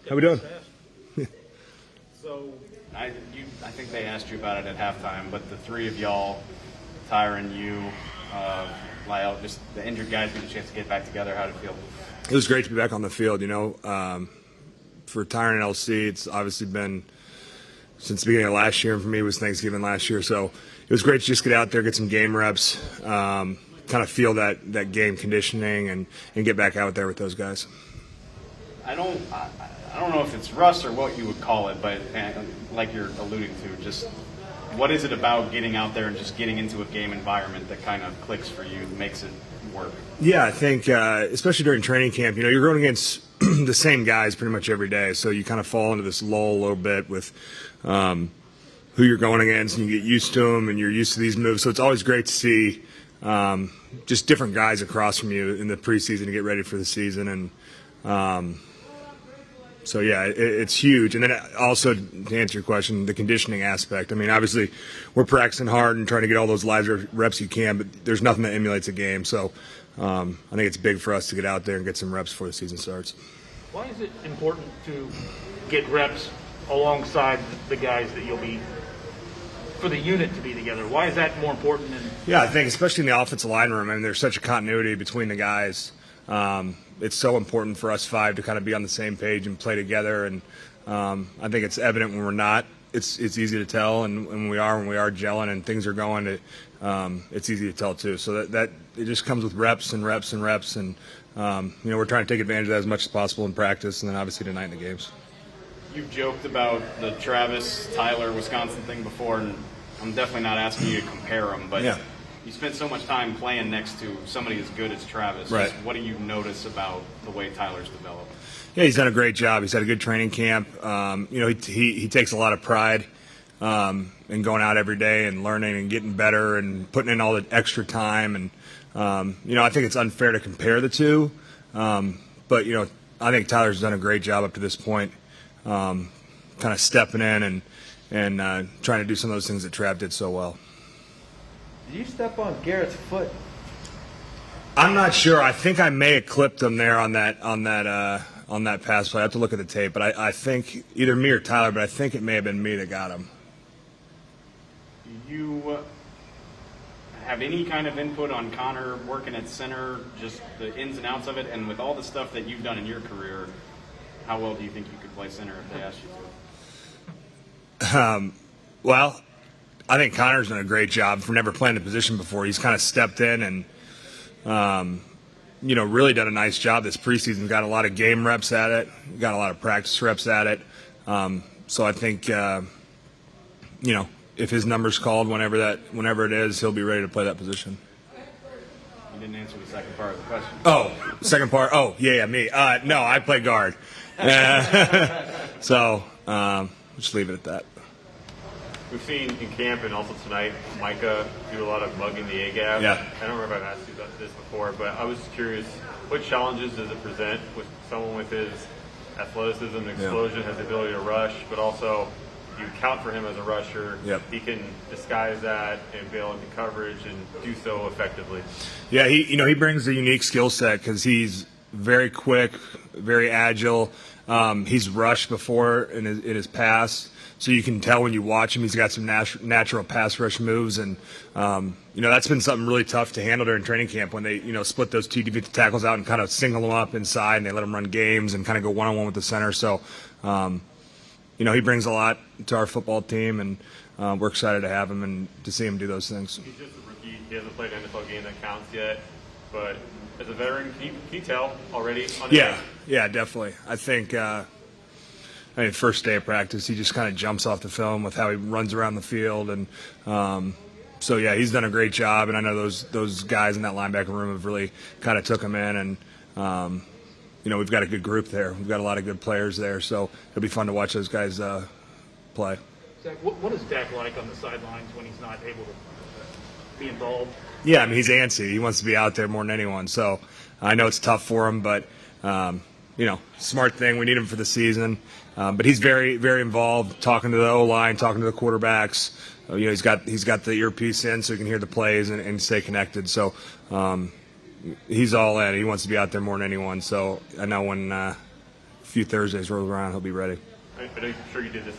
How we doing? So I think they asked you about it at halftime, but the three of y'all, Tyron, you, Lyle, just the injured guys get a chance to get back together. How did it feel? It was great to be back on the field. For Tyron and LC, it's obviously been since the beginning of last year, and for me it was Thanksgiving last year. So it was great to just get out there, get some game reps, kind of feel that game conditioning, and get back out there with those guys. I don't know if it's rust or what you would call it, but like you're alluding to, just what is it about getting out there and just getting into a game environment that kind of clicks for you, makes it work? Yeah, I think especially during training camp, you're going against the same guys pretty much every day, so you kind of fall into this lull a little bit with who you're going against, and you get used to them, and you're used to these moves. So it's always great to see just different guys across from you in the preseason to get ready for the season, and so, yeah, it's huge. And then also, to answer your question, the conditioning aspect. I mean, obviously, we're practicing hard and trying to get all those live reps you can, but there's nothing that emulates a game. So I think it's big for us to get out there and get some reps before the season starts. Why is it important to get reps alongside the guys that you'll be – for the unit to be together? Why is that more important than – Yeah, I think especially in the offensive line room, I mean, there's such a continuity between the guys. It's so important for us five to kind of be on the same page and play together, and I think it's evident when we're not. It's easy to tell, and when we are gelling and things are going, it's easy to tell too. So that it just comes with reps and reps and reps, and we're trying to take advantage of that as much as possible in practice, and then obviously tonight in the games. You've joked about the Travis Tyler Wisconsin thing before, and I'm definitely not asking you to compare them, but. Yeah. You spent so much time playing next to somebody as good as Travis. Right. What do you notice about the way Tyler's developed? Yeah, he's done a great job. He's had a good training camp. He takes a lot of pride in going out every day and learning and getting better and putting in all the extra time. And, I think it's unfair to compare the two. But, I think Tyler's done a great job up to this point, kind of stepping in and trying to do some of those things that Trav did so well. Did you step on Garrett's foot? I'm not sure. I think I may have clipped him there on that pass play. I have to look at the tape, but I think either me or Tyler, but I think it may have been me that got him. Do you have any kind of input on Connor working at center, just the ins and outs of it, and with all the stuff that you've done in your career, how well do you think you could play center if they asked you to? Well, I think Connor's done a great job for never playing the position before. He's kind of stepped in and, really done a nice job this preseason. Got a lot of game reps at it. Got a lot of practice reps at it. So I think, if his number's called whenever it is, he'll be ready to play that position. You didn't answer the second part of the question. Oh, second part. Oh, yeah, me. No, I play guard. So just leave it at that. We've seen in camp and also tonight Micah do a lot of mugging the A-gap. Yeah. I don't remember if I've asked you about this before, but I was curious, what challenges does it present with someone with his athleticism and explosion, has the ability to rush, but also you account for him as a rusher. Yep. He can disguise that and bail into coverage and do so effectively. Yeah, he brings a unique skill set because he's very quick, very agile. He's rushed before in his past. So you can tell when you watch him, he's got some natural pass rush moves, and that's been something really tough to handle during training camp when they split those two defensive tackles out and kind of single them up inside, and they let them run games and kind of go one-on-one with the center. So he brings a lot to our football team, and we're excited to have him and to see him do those things. He's just a rookie. He hasn't played an NFL game that counts yet, but as a veteran, can you tell already? Yeah, definitely. I think. First day of practice, he just kind of jumps off the film with how he runs around the field, and so he's done a great job. And I know those guys in that linebacker room have really kind of took him in, and we've got a good group there. We've got a lot of good players there, so it'll be fun to watch those guys play. Zach, what is Dak like on the sidelines when he's not able to be involved? Yeah, I mean, he's antsy. He wants to be out there more than anyone. So I know it's tough for him, but smart thing. We need him for the season. But he's very, very involved, talking to the O-line, talking to the quarterbacks. He's got the earpiece in so he can hear the plays and stay connected. So he's all in. He wants to be out there more than anyone. So I know when few Thursdays roll around, he'll be ready. I'm sure you did this